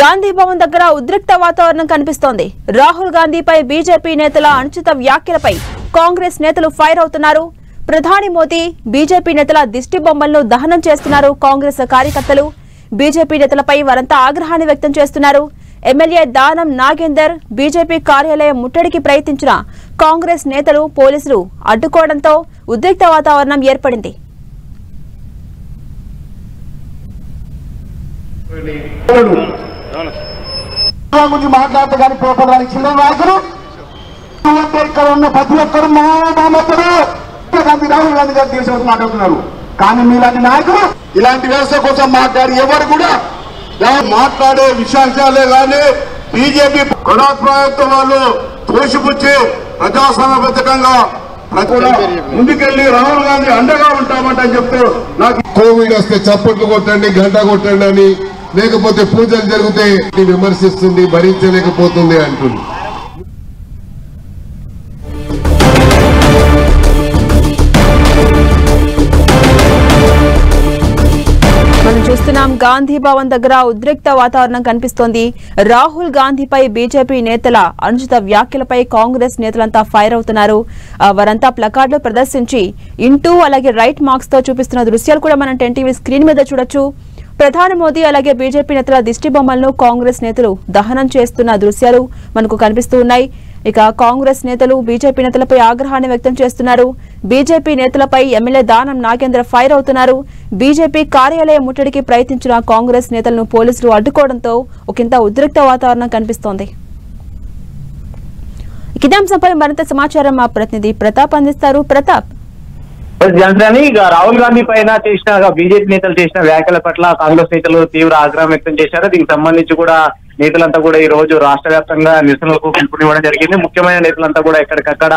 గాంధీ భవన్ దగ్గర ఉద్రిక్త వాతావరణం కనిపిస్తోంది. రాహుల్ గాంధీపై బీజేపీ నేతల అనుచిత వ్యాఖ్యలపై కాంగ్రెస్ నేతలు ఫైర్ అవుతున్నారు. ప్రధాని మోదీ బీజేపీ నేతల దిష్టి బొమ్మలను దహనం చేస్తున్నారు కాంగ్రెస్ కార్యకర్తలు. బీజేపీ నేతలపై వారంతా ఆగ్రహాన్ని వ్యక్తం చేస్తున్నారు. ఎమ్మెల్యే దానం నాగేందర్ బీజేపీ కార్యాలయం ముట్టడికి ప్రయత్నించిన కాంగ్రెస్ నేతలు పోలీసులు అడ్డుకోవడంతో ఉద్రిక్త వాతావరణం ఏర్పడింది. గురించి మాట్లాడితే కానీ పేపర్ రాని చిన్న నాయకులు ఇక్కడ ఉన్న ప్రతి ఒక్కరు గాంధీ రాహుల్ గాంధీ గారు దేశం మాట్లాడుతున్నారు. కానీ మీలాంటి నాయకులు ఇలాంటి వ్యవస్థ కోసం మాట్లాడి ఎవరు కూడా మాట్లాడే విషయాలే కానీ బీజేపీ గణాభిప్రాయంతో వాళ్ళు తోసిపుచ్చి ప్రజాస్వామ్యబద్ధంగా ముందుకెళ్లి రాహుల్ గాంధీ అండగా ఉంటామంటని చెప్తూ నాకు కోవిడ్ వస్తే చప్పట్లు కొట్టండి, గంట కొట్టండి అని, లేకపోతే పూజలు జరిగితే విమర్శిస్తుంది, భరించలేకపోతుంది అంటుంది. మనం చూస్తున్నాం గాంధీ భవన్ దగ్గర ఉద్రిక్త వాతావరణం కనిపిస్తోంది. రాహుల్ గాంధీపై బీజేపీ నేతల అనుచిత వ్యాఖ్యలపై కాంగ్రెస్ నేతలంతా ఫైర్ అవుతున్నారు. వారంతా ప్లకార్డులు ప్రదర్శించి ఇంటూ అలాగే రైట్ మార్క్స్ తో చూపిస్తున్న దృశ్యాలు కూడా మనం 10 టీవీ స్క్రీన్ మీద చూడొచ్చు. ప్రధాని మోదీ అలాగే బీజేపీ నేతల దిష్టి బొమ్మలను కాంగ్రెస్ నేతలు దహనం చేస్తున్న దృశ్యాలు మనకు కనిపిస్తూ ఉన్నాయి. ఇక కాంగ్రెస్ నేతలు బీజేపీ నేతలపై ఆగ్రహాన్ని వ్యక్తం చేస్తున్నారు. బీజేపీ నేతలపై ఎమ్మెల్యే దానం నాగేంద్ర ఫైర్ అవుతున్నారు. బీజేపీ కార్యాలయం ముట్టడికి ప్రయత్నించిన కాంగ్రెస్ నేతలను పోలీసులు అడ్డుకోవడంతో ఒకంత ఉద్రిక్త వాతావరణం కనిపిస్తోంది. ఇదే అంశంపై మరింత సమాచారం మా ప్రతినిధి ప్రతాప్ అందిస్తారు. ప్రతాప్, రాహుల్ గాంధీ పైన చేసిన బీజేపీ నేతలు చేసిన వ్యాఖ్యల పట్ల కాంగ్రెస్ నేతలు తీవ్ర ఆగ్రహం వ్యక్తం చేశారు. దీనికి సంబంధించి కూడా నేతలంతా కూడా ఈ రోజు రాష్ట్ర వ్యాప్తంగా నిరసనలకు పిలుపునివ్వడం జరిగింది. ముఖ్యమైన నేతలంతా కూడా ఎక్కడికక్కడ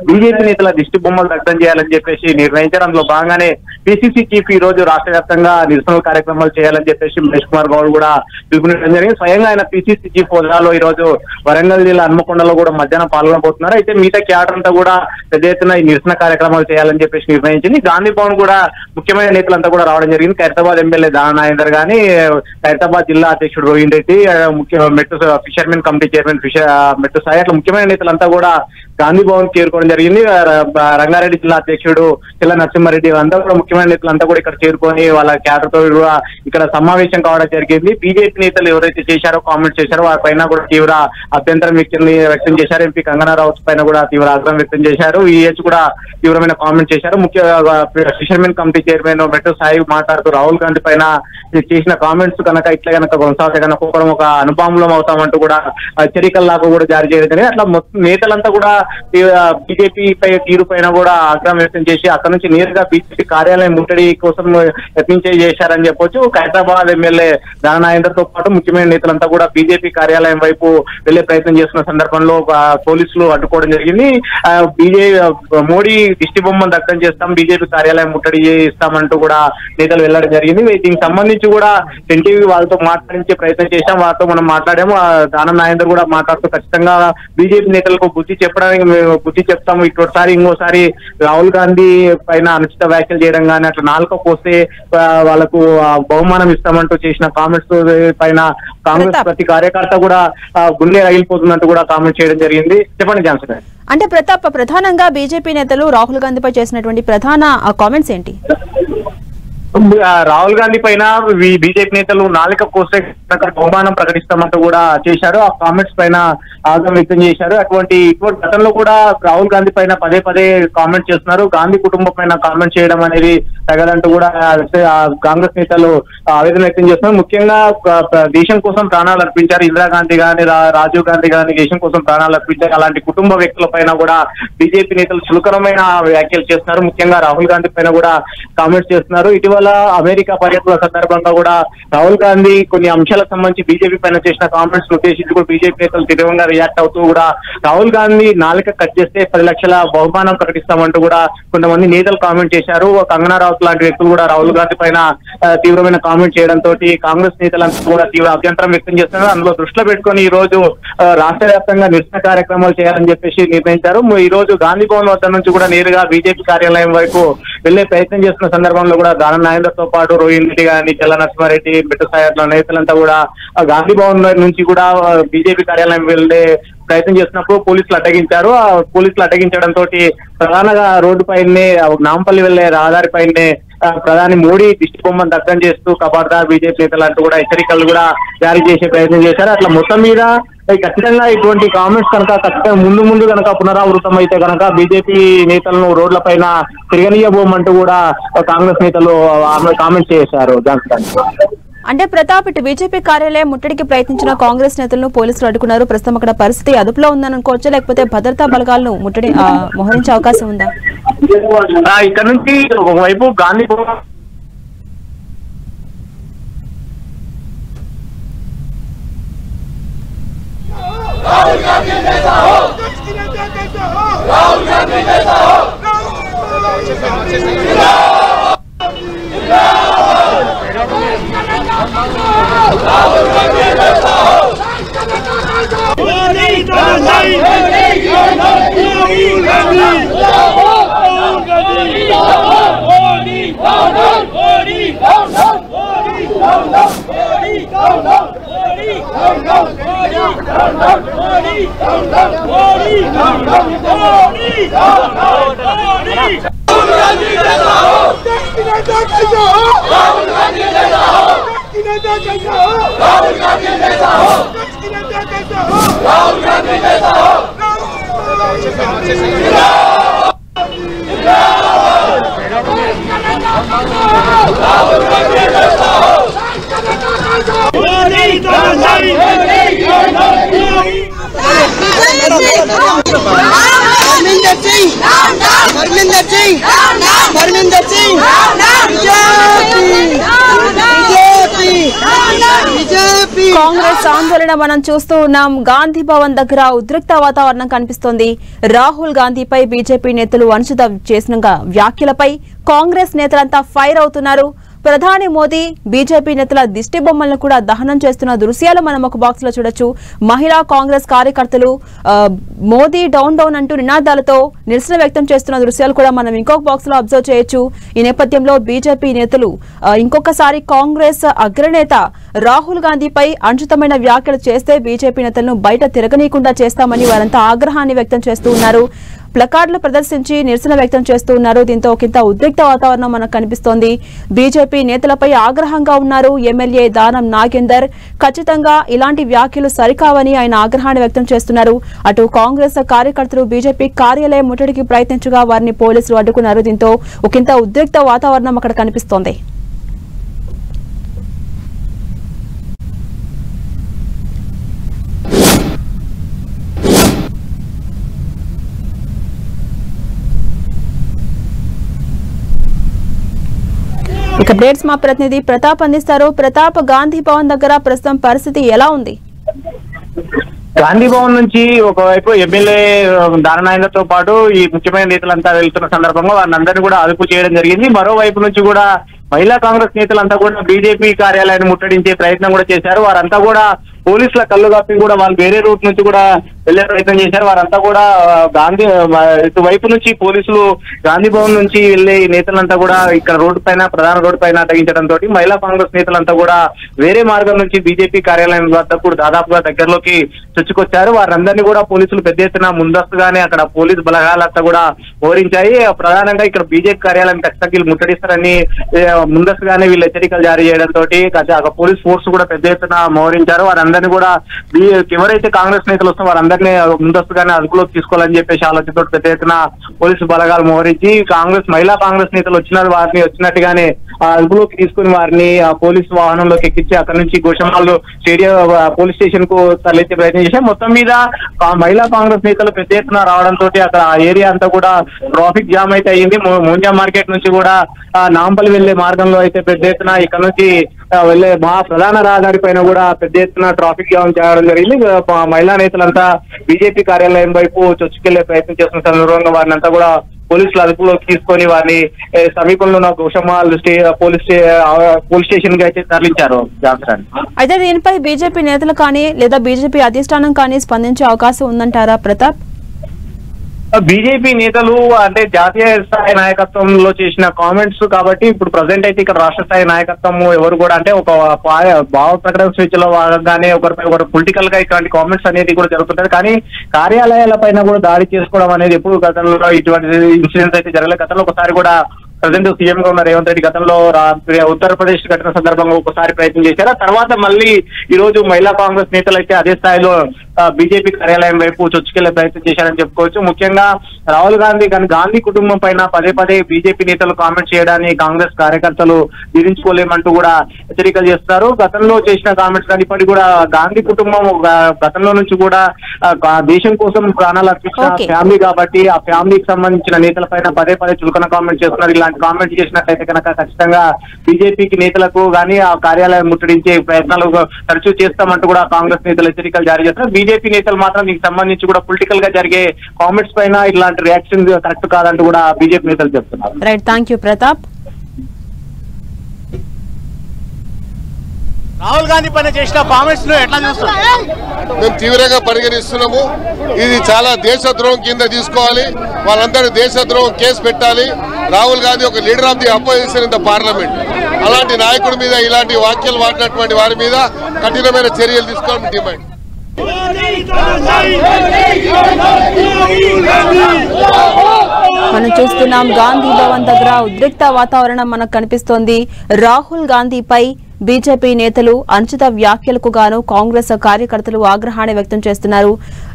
బీజేపీ నేతల దిష్టి బొమ్మలు దగ్ధం చేయాలని చెప్పేసి నిర్ణయించారు. అందులో భాగంగానే పిసిసి చీఫ్ ఈ రోజు రాష్ట్ర వ్యాప్తంగా నిరసన కార్యక్రమాలు చేయాలని చెప్పేసి మహేష్ కుమార్ గౌడ్ కూడా పిలుపునివ్వడం జరిగింది. స్వయంగా ఆయన పిసిసి చీఫ్ హోదాలో ఈ రోజు వరంగల్ జిల్లా హన్మకొండలో కూడా మధ్యాహ్నం పాల్గొనబోతున్నారు. అయితే మిగతా క్యాడర్ అంతా కూడా పెద్ద ఎత్తున ఈ నిరసన కార్యక్రమాలు చేయాలని చెప్పేసి నిర్ణయించింది. గాంధీ భవన్ కూడా ముఖ్యమైన నేతలంతా కూడా రావడం జరిగింది. ఖైరతాబాద్ ఎమ్మెల్యే దానం నాగేందర్ గానీ, ఖైరతాబాద్ జిల్లా అధ్యక్షుడు రోహిన్ రెడ్డి, మెట్టు ఫిషర్మెన్ కమిటీ చైర్మన్ మెట్టు సాయి, అట్లా ముఖ్యమైన నేతలంతా కూడా గాంధీ భవన్ చేరుకోవడం జరిగింది. రంగారెడ్డి జిల్లా అధ్యక్షుడు చిల్ల నరసింహారెడ్డి అంతా కూడా ముఖ్యమైన నేతలంతా కూడా ఇక్కడ చేరుకొని వాళ్ళ క్యాడర్ తో ఇక్కడ సమావేశం కావడం జరిగింది. బీజేపీ నేతలు ఎవరైతే చేశారో కామెంట్స్ చేశారో వారిపైన కూడా తీవ్ర అభ్యంతరం వ్యక్తం చేశారు. ఎంపీ కంగనా రౌత్ పైన కూడా తీవ్ర ఆగ్రహం వ్యక్తం చేశారు. ఈహెచ్ కూడా తీవ్రమైన కామెంట్ చేశారు. ఫిషర్మెన్ కమిటీ చైర్మన్ మెట్టు సాయి మాట్లాడుతూ రాహుల్ గాంధీ పైన చేసిన కామెంట్స్ కనుక ఇట్లా కనుక కొనసాగితే కనుక ఒక అనుభవంలో అవుతామంటూ కూడా హెచ్చరికల్లాగా కూడా జారీ చేయడం జరిగింది. అట్లా నేతలంతా కూడా బీజేపీ తీరు పైన కూడా ఆగ్రహం వ్యక్తం చేసి అక్కడ నుంచి నేరుగా బీజేపీ కార్యాలయం ముట్టడి కోసం యత్నించే చేశారని చెప్పొచ్చు. ఖైరతాబాద్ ఎమ్మెల్యే దానం నాగేందర్ తో పాటు ముఖ్యమైన నేతలంతా కూడా బీజేపీ కార్యాలయం వైపు వెళ్లే ప్రయత్నం చేస్తున్న సందర్భంలో పోలీసులు అడ్డుకోవడం జరిగింది. మోడీ దిష్టి బొమ్మను దగ్ధం చేస్తాం, బీజేపీ కార్యాలయం ముట్టడి ఇస్తామంటూ కూడా నేతలు వెళ్లడం జరిగింది. దీనికి సంబంధించి కూడా 10 టీవీ వాళ్ళతో మాట్లాడించే ప్రయత్నం చేశాం. వారితో మనం మాట్లాడాము. దానం నాగేందర్ కూడా మాట్లాడుతూ ఖచ్చితంగా బీజేపీ నేతలకు బుద్ధి చెప్పడానికి మేము బుద్ధి చెప్తాము, ఇంకోసారి రాహుల్ గాంధీ పైన అనుచిత వ్యాఖ్యలు చేయడం కానీ అట్లా నాలుక పోస్తే వాళ్ళకు బహుమానం ఇస్తామంటూ చేసిన కామెంట్స్ పైన కాంగ్రెస్ ప్రతి కార్యకర్త కూడా గుండె రగిలిపోతున్నట్టు కూడా కామెంట్ చేయడం జరిగింది. చెప్పండి జాన్సన్. అంటే ప్రతాప్, ప్రధానంగా బీజేపీ నేతలు రాహుల్ గాంధీపై చేసినటువంటి ప్రధాన కామెంట్స్ ఏంటి? రాహుల్ గాంధీ పైన బీజేపీ నేతలు నాలుక కోస్తే బహుమానం ప్రకటిస్తామంటూ కూడా చేశారు. ఆ కామెంట్స్ పైన ఆగ్రహం వ్యక్తం చేశారు. అటువంటి గతంలో కూడా రాహుల్ గాంధీ పైన పదే కామెంట్ చేస్తున్నారు. గాంధీ కుటుంబం పైన కామెంట్ చేయడం అనేది తగదంటూ కూడా కాంగ్రెస్ నేతలు ఆవేదన వ్యక్తం చేస్తున్నారు. ముఖ్యంగా దేశం కోసం ప్రాణాలు అర్పించారు. ఇందిరాగాంధీ గాని, రాజీవ్ గాంధీ గాని దేశం కోసం ప్రాణాలు అర్పించారు. అలాంటి కుటుంబ వ్యక్తుల పైన కూడా బీజేపీ నేతలు చులకరమైన వ్యాఖ్యలు చేస్తున్నారు. ముఖ్యంగా రాహుల్ గాంధీ పైన కూడా కామెంట్స్ చేస్తున్నారు. ఇటీవల అమెరికా పర్యటన సందర్భంగా కూడా రాహుల్ గాంధీ కొన్ని అంశాలకు సంబంధించి బీజేపీ పైన చేసిన కామెంట్స్ ఉద్దేశించి కూడా బీజేపీ నేతలు తీవ్రంగా రియాక్ట్ అవుతూ కూడా రాహుల్ గాంధీ నాలుక కట్ చేస్తే 10 లక్షల బహుమానం ప్రకటిస్తామంటూ కూడా కొంతమంది నేతలు కామెంట్ చేశారు. కంగనా రౌత్ లాంటి వ్యక్తులు కూడా రాహుల్ గాంధీ పైన తీవ్రమైన కామెంట్ చేయడంతో కాంగ్రెస్ నేతలంతా కూడా తీవ్ర అభ్యంతరం వ్యక్తం చేస్తున్నారు. అందులో దృష్టిలో పెట్టుకుని ఈ రోజు రాష్ట్ర వ్యాప్తంగా నిరసన కార్యక్రమాలు చేయాలని చెప్పేసి నిర్ణయించారు. ఈ రోజు గాంధీ భవన్ వద్ద నుంచి కూడా నేరుగా బీజేపీ కార్యాలయం వైపు వెళ్లే ప్రయత్నం చేస్తున్న సందర్భంలో కూడా దానం నాగేందర్ తో పాటు రోహిణ్ రెడ్డి గాని, చెల్ల నరసింహారెడ్డి, బిట్టు సాయర్ల నేతలంతా కూడా గాంధీ భవన్ నుంచి కూడా బీజేపీ కార్యాలయం వెళ్లే ప్రయత్నం చేసినప్పుడు పోలీసులు అడ్డగించారు. ఆ పోలీసులు అడ్డగించడంతో ప్రధానంగా రోడ్డు పైనే నాంపల్లి వెళ్లే రహదారి పైనే ప్రధాని మోడీ దిష్టి బొమ్మను దగ్ధం చేస్తూ ఖబర్దార్ బీజేపీ నేతలు అంటూ కూడా హెచ్చరికలు కూడా జారీ చేసే ప్రయత్నం చేశారు. అట్లా మొత్తం మీద ఖచ్చితంగా ఇటువంటి కామెంట్స్ కనుక ఖచ్చితంగా ముందు కనుక పునరావృతం అయితే కనుక బీజేపీ నేతలను రోడ్ల పైన తిరగనీయబోమంటూ కూడా కాంగ్రెస్ నేతలు కామెంట్స్ చేశారు. అంటే ప్రతాప్, ఇటు బీజేపీ కార్యాలయం ముట్టడికి ప్రయత్నించిన కాంగ్రెస్ నేతలను పోలీసులు అడ్డుకున్నారు. ప్రస్తుతం అక్కడ పరిస్థితి అదుపులో ఉందని అనుకోవచ్చా, లేకపోతే భద్రతా బలగాలను ముట్టడి మోహరించే అవకాశం ఉందా? ఇక్కడ నుంచి ఒకవైపు గాంధీ భవన్ కాంగ్రెస్ ఆందోళన మనం చూస్తూ ఉన్నాం. గాంధీ భవన్ దగ్గర ఉద్రిక్త వాతావరణం కనిపిస్తోంది. రాహుల్ గాంధీపై బీజేపీ నేతలు అనుచిత చేసిన వ్యాఖ్యలపై కాంగ్రెస్ నేతలంతా ఫైర్ అవుతున్నారు. ప్రధాని మోదీ బీజేపీ నేతల దిష్టి బొమ్మలను కూడా దహనం చేస్తున్న దృశ్యాలు మనం ఒక బాక్స్ లో చూడొచ్చు. మహిళా కాంగ్రెస్ కార్యకర్తలు మోదీ డౌన్ డౌన్ అంటూ నినాదాలతో నిరసన వ్యక్తం చేస్తున్న దృశ్యాలు కూడా మనం ఇంకొక బాక్స్ లో అబ్జర్వ్ చేయొచ్చు. ఈ నేపథ్యంలో బీజేపీ నేతలు ఇంకొకసారి కాంగ్రెస్ అగ్రనేత రాహుల్ గాంధీపై అనుచితమైన వ్యాఖ్యలు చేస్తే బీజేపీ నేతలను బయట తిరగనీయకుండా చేస్తామని వారంతా ఆగ్రహాన్ని వ్యక్తం చేస్తూ ఉన్నారు. ప్లకార్డులు ప్రదర్శించి నిరసన వ్యక్తం చేస్తూ ఉన్నారు. దీంతో ఒకంత ఉద్రిక్త వాతావరణం మనకు కనిపిస్తోంది. బీజేపీ నేతలపై ఆగ్రహంగా ఉన్నారు ఎమ్మెల్యే దానం నాగేందర్. ఖచ్చితంగా ఇలాంటి వ్యాఖ్యలు సరికావని ఆయన ఆగ్రహాన్ని వ్యక్తం చేస్తున్నారు. అటు కాంగ్రెస్ కార్యకర్తలు బీజేపీ కార్యాలయం ముట్టడికి ప్రయత్నించగా వారిని పోలీసులు అడ్డుకున్నారు. దీంతో ఒకంత ఉద్రిక్త వాతావరణం అక్కడ కనిపిస్తోంది. ఇక అప్డేట్స్ మా ప్రతినిధి ప్రతాప్ అందిస్తారు. ప్రతాప్, గాంధీ భవన్ దగ్గర ప్రస్తుతం పరిస్థితి ఎలా ఉంది? గాంధీ భవన్ నుంచి ఒకవైపు ఎమ్మెల్యే దాననాయకులతో తో పాటు ఈ ముఖ్యమైన నేతలంతా వెళ్తున్న సందర్భంగా వారిని కూడా అదుపు చేయడం జరిగింది. మరోవైపు నుంచి కూడా మహిళా కాంగ్రెస్ నేతలంతా కూడా బీజేపీ కార్యాలయాన్ని ముట్టడించే ప్రయత్నం కూడా చేశారు. వారంతా కూడా పోలీసుల కళ్ళు కప్పి కూడా వాళ్ళు వేరే రూట్ నుంచి కూడా వెళ్లే ప్రయత్నం చేశారు. వారంతా కూడా గాంధీ వైపు నుంచి పోలీసులు గాంధీ భవన్ నుంచి వెళ్లే నేతలంతా కూడా ఇక్కడ రోడ్డు పైన ప్రధాన రోడ్డు పైన తగ్గించడంతో మహిళా కాంగ్రెస్ నేతలంతా కూడా వేరే మార్గం నుంచి బీజేపీ కార్యాలయం వద్ద కూడా దాదాపుగా దగ్గరలోకి చొచ్చుకొచ్చారు. వారందరినీ కూడా పోలీసులు పెద్ద ఎత్తున ముందస్తుగానే అక్కడ పోలీసు బలగాలంతా కూడా ఓరించాయి. ప్రధానంగా ఇక్కడ బీజేపీ కార్యాలయం ఖచ్చితంగా ముట్టడిస్తారని ముందస్తుగానే వీళ్ళు హెచ్చరికలు జారీ చేయడంతో అక్కడ పోలీస్ ఫోర్స్ కూడా పెద్ద ఎత్తున మోహరించారు. వారందరినీ కూడా ఎవరైతే కాంగ్రెస్ నేతలు వస్తారో వారందరినీ ముందస్తుగానే అదుపులోకి తీసుకోవాలని చెప్పేసి ఆలోచనతో పెద్ద ఎత్తున పోలీసు బలగాలు మోహరించి మహిళా కాంగ్రెస్ నేతలు వారిని వచ్చినట్టుగానే అదుపులోకి తీసుకుని వారిని పోలీసు వాహనంలోకి ఎక్కించి అక్కడ నుంచి గోషమాల్లో స్టేడియం పోలీస్ స్టేషన్ కు తరలించే ప్రయత్నం చేశారు. మొత్తం మీద మహిళా కాంగ్రెస్ నేతలు పెద్ద ఎత్తున రావడంతో అక్కడ ఏరియా అంతా కూడా ట్రాఫిక్ జామ్ అయితే అయ్యింది. మోంజా మార్కెట్ నుంచి కూడా నాంపల్లి వెళ్లే మార్గంలో అయితే పెద్ద ఎత్తున ఇక్కడ నుంచి వెళ్లే ప్రధాన రహదారి పైన కూడా పెద్ద ఎత్తున ట్రాఫిక్ జామ్ చేయడం జరిగింది. మహిళా నేతలంతా బీజేపీ కార్యాలయం వైపు చొచ్చుకెళ్లే ప్రయత్నం చేస్తున్న సందర్భంగా వారిని అంతా కూడా పోలీసులు అదుపులోకి తీసుకొని వారిని సమీపంలో ఉన్న గోషమాల్ పోలీస్ స్టేషన్ కి అయితే తరలించారు. అయితే దీనిపై బీజేపీ నేతలు కానీ లేదా బీజేపీ అధిష్టానం కానీ స్పందించే అవకాశం ఉందంటారా ప్రతాప్? బీజేపీ నేతలు అంటే జాతీయ స్థాయి నాయకత్వంలో చేసిన కామెంట్స్ కాబట్టి ఇప్పుడు ప్రజెంట్ అయితే ఇక్కడ రాష్ట్ర స్థాయి నాయకత్వం ఎవరు కూడా అంటే ఒక భావ ప్రకటన స్వేచ్ఛలో భాగంగానే ఒకరిపై ఒకరు పొలిటికల్ గా ఇటువంటి కామెంట్స్ అనేది కూడా జరుగుతుంటది. కానీ కార్యాలయాల పైన కూడా దాడి చేసుకోవడం అనేది ఎప్పుడు గతంలో ఇటువంటి ఇన్సిడెంట్స్ అయితే జరగలేదు. గతంలో ఒకసారి కూడా ప్రజెంట్ సీఎం గా ఉన్న రేవంత్ రెడ్డి గతంలో ఉత్తరప్రదేశ్ ఘటన సందర్భంగా ఒకసారి ప్రయత్నం చేశారు. తర్వాత మళ్ళీ ఈ రోజు మహిళా కాంగ్రెస్ నేతలు అయితే అదే స్థాయిలో బీజేపీ కార్యాలయం వైపు చొచ్చుకెళ్లే ప్రయత్నం చేశారని చెప్పుకోవచ్చు. ముఖ్యంగా రాహుల్ గాంధీ కానీ గాంధీ కుటుంబం పైన పదే పదే బీజేపీ నేతలు కామెంట్ చేయడాన్ని కాంగ్రెస్ కార్యకర్తలు జీర్ణించుకోలేమంటూ కూడా హెచ్చరికలు చేస్తారు. గతంలో చేసిన కామెంట్స్ కానీ ఇప్పటికి కూడా గాంధీ కుటుంబం గతంలో నుంచి కూడా దేశం కోసం ప్రాణాలు అర్పించిన ఫ్యామిలీ కాబట్టి ఆ ఫ్యామిలీకి సంబంధించిన నేతల పైన పదే పదే చులకన కామెంట్ చేస్తున్నారు. ఇలాంటి కామెంట్ చేసినట్లయితే కనుక ఖచ్చితంగా బీజేపీకి నేతలకు కానీ ఆ కార్యాలయం ముట్టడించే ప్రయత్నాలు తరచూ చేస్తామంటూ కూడా కాంగ్రెస్ నేతలు హెచ్చరికలు జారీ చేస్తున్నారు. బీజేపీ నేతలు మాత్రం దీనికి సంబంధించి కూడా పొలిటికల్ గా జరిగే కామెంట్స్ పైన ఇలాంటి రియాక్షన్ కరెక్ట్ కాదంటూ కూడా బీజేపీ నేతలు చెప్తున్నారు. Right, thank you Pratap. Rahul Gandhi పైన చేసిన కామెంట్స్ ను ఎట్లా చూస్తారు? మేము తీవ్రంగా పరిగణిస్తున్నాము. ఇది చాలా దేశద్రోహం కింద తీసుకోవాలి. వాళ్ళందరూ దేశద్రోహం కేసు పెట్టాలి. రాహుల్ గాంధీ ఒక leader of the opposition in the parliament. అలాంటి నాయకుడి మీద ఇలాంటి వ్యాఖ్యలు వాడినటువంటి వారి మీద కఠినమైన చర్యలు తీసుకోవాలని డిమాండ్. మనం చూస్తున్నాం గాంధీ భవన్ దగ్గర ఉద్రిక్త వాతావరణం మనకు కనిపిస్తోంది. రాహుల్ గాంధీపై బీజేపీ నేతలు అనుచిత వ్యాఖ్యలకు గాను కాంగ్రెస్ కార్యకర్తలు ఆగ్రహాన్ని వ్యక్తం చేస్తున్నారు.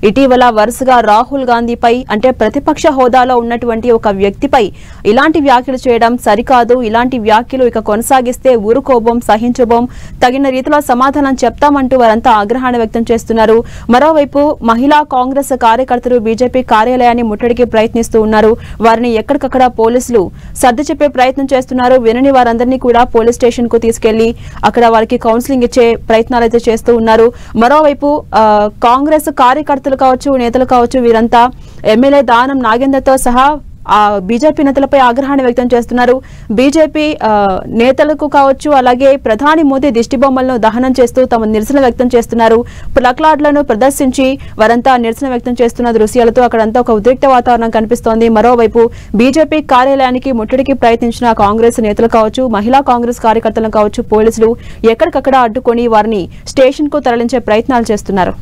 ఇటీవల వరుసగా రాహుల్ గాంధీపై అంటే ప్రతిపక్ష హోదాలో ఉన్నటువంటి ఒక వ్యక్తిపై ఇలాంటి వ్యాఖ్యలు చేయడం సరికాదు. ఇలాంటి వ్యాఖ్యలు ఇక కొనసాగిస్తే ఊరుకోబోం, సహించబోం, తగిన రీతిలో సమాధానం చెప్తామంటూ వారంతా ఆగ్రహాన్ని వ్యక్తం చేస్తున్నారు. మరోవైపు మహిళా కాంగ్రెస్ కార్యకర్తలు బీజేపీ కార్యాలయాన్ని ముట్టడికి ప్రయత్నిస్తూ ఉన్నారు. వారిని ఎక్కడికక్కడ పోలీసులు సర్ది చెప్పే ప్రయత్నం చేస్తున్నారు. వినని వారందరినీ కూడా పోలీస్ స్టేషన్ కు తీసుకెళ్లి అక్కడ వారికి కౌన్సిలింగ్ ఇచ్చే ప్రయత్నాలు అయితే చేస్తూ ఉన్నారు. మరోవైపు కాంగ్రెస్ కార్యకర్తలు కావచ్చు, నేతలు కావచ్చు, వీరంతా ఎమ్మెల్యే దానం నాగేందర్తో సహా బీజేపీ నేతలపై ఆగ్రహాన్ని వ్యక్తం చేస్తున్నారు. బీజేపీ నేతలకు కావచ్చు, అలాగే ప్రధాని మోదీ దిష్టిబొమ్మలను దహనం చేస్తూ తమ నిరసన వ్యక్తం చేస్తున్నారు. ప్లకార్డులను ప్రదర్శించి వారంతా నిరసన వ్యక్తం చేస్తున్న దృశ్యాలతో అక్కడంతా ఒక ఉద్రిక్త వాతావరణం కనిపిస్తోంది. మరోవైపు బీజేపీ కార్యాలయానికి ముట్టడికి ప్రయత్నించిన కాంగ్రెస్ నేతలు కావచ్చు, మహిళా కాంగ్రెస్ కార్యకర్తలను కావచ్చు, పోలీసులు ఎక్కడికక్కడ అడ్డుకొని వారిని స్టేషన్ కు తరలించే ప్రయత్నాలు చేస్తున్నారు.